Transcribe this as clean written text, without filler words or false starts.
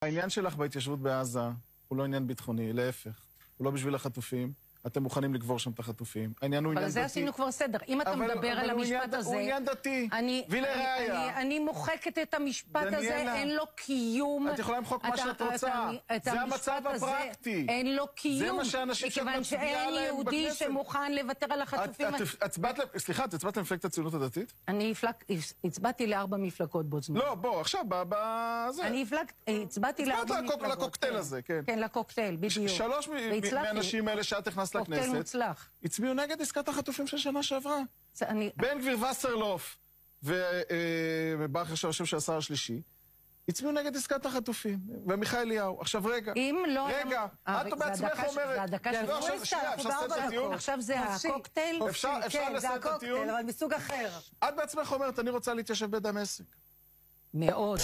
העניין שלך בהתיישבות בעזה הוא לא עניין ביטחוני, להפך. הוא לא בשביל החטופים. אתם מוכנים לקבור שם את החטופים. העניין הוא עניין דתי. אבל זה עשינו כבר סדר. אם אתה מדבר על המשפט הזה... הוא עניין דתי. ולראיה. אני מוחקת את המשפט הזה, אין לו קיום. את יכולה למחוק מה שאת רוצה. זה המצב הפרקטי. אין לו קיום. זה מה שאנשים שאת מצביעה עליהם בכנסת. מכיוון שאין יהודי שמוכן לוותר על החטופים. סליחה, את הצבעת למפלגת הציונות הדתית? אני הצבעתי ל4 מפלגות בו זמן. לא, בוא, עכשיו, בזה. אני הצבעתי ל4 מפלגות. הצבעת לקוקטייל הזה, כן. כן, לקוקטייל, בדיוק. 3 מהאנשים האלה שאת הכנסת לכנסת, הצביעו נגד עסקת החטופים של שנה שעברה. בן גביר וסרלוף וברח עכשיו השם של השר השלישי, הצביעו נגד עסקת החטופים, ומיכאל אליהו. עכשיו רגע, את בעצמך אומרת, עכשיו זה הקוקטייל, אפשר לשאת את הטיעון, אבל מסוג אחר. את בעצמך אומרת, אני רוצה להתיישב בדמשק. מאוד.